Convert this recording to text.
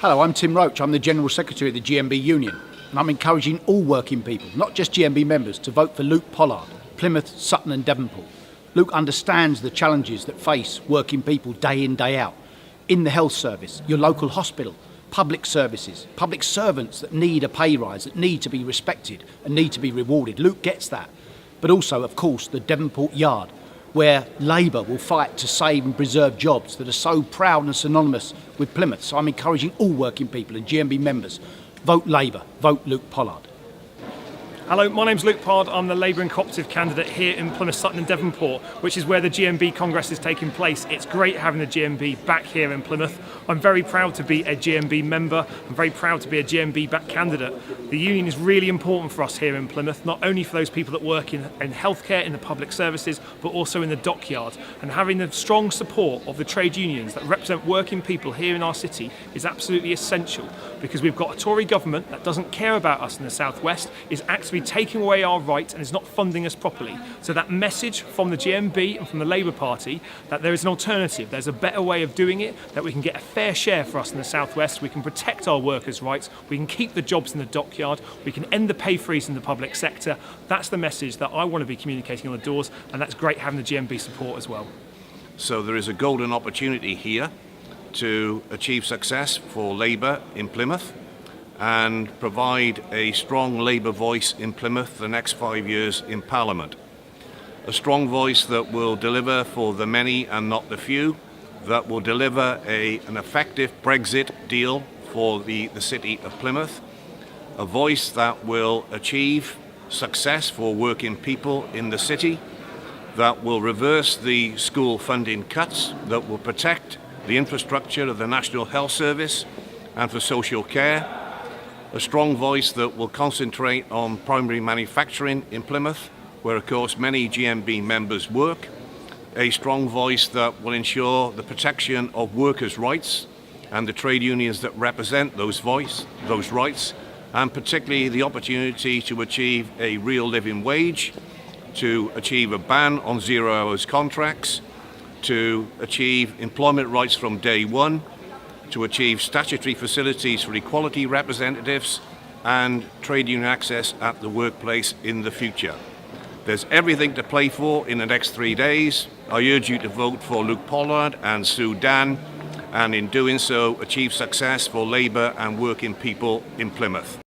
Hello, I'm Tim Roach. I'm the General Secretary of the GMB Union, and I'm encouraging all working people, not just GMB members, to vote for Luke Pollard, Plymouth, Sutton and Devonport. Luke understands the challenges that face working people day in, day out, in the health service, your local hospital, public services, public servants that need a pay rise, that need to be respected and need to be rewarded. Luke gets that. But also, of course, the Devonport Yard, where Labour will fight to save and preserve jobs that are so proud and synonymous with Plymouth. So I'm encouraging all working people and GMB members, vote Labour, vote Luke Pollard. Hello, my name's Luke Pollard. I'm the Labour and Cooperative candidate here in Plymouth Sutton and Devonport, which is where the GMB Congress is taking place. It's great having the GMB back here in Plymouth. I'm very proud to be a GMB member. I'm very proud to be a GMB back candidate. The union is really important for us here in Plymouth, not only for those people that work in healthcare, in the public services, but also in the dockyard. And having the strong support of the trade unions that represent working people here in our city is absolutely essential, because we've got a Tory government that doesn't care about us in the South West, is actively taking away our rights and is not funding us properly. So that message from the GMB and from the Labour Party that there is an alternative, there's a better way of doing it, that we can get a fair share for us in the South West, we can protect our workers' rights, we can keep the jobs in the dockyard, we can end the pay freeze in the public sector. That's the message that I want to be communicating on the doors, and that's great having the GMB support as well. So there is a golden opportunity here to achieve success for Labour in Plymouth and provide a strong Labour voice in Plymouth the next 5 years in Parliament. A strong voice that will deliver for the many and not the few, that will deliver an effective Brexit deal for the city of Plymouth, a voice that will achieve success for working people in the city, that will reverse the school funding cuts, that will protect the infrastructure of the National Health Service and for social care, a strong voice that will concentrate on primary manufacturing in Plymouth, where of course many GMB members work, a strong voice that will ensure the protection of workers' rights and the trade unions that represent those rights, and particularly the opportunity to achieve a real living wage, to achieve a ban on 0 hours contracts, to achieve employment rights from day one, to achieve statutory facilities for equality representatives and trade union access at the workplace in the future. There's everything to play for in the next 3 days. I urge you to vote for Luke Pollard and Sue Dan, and in doing so achieve success for Labour and working people in Plymouth.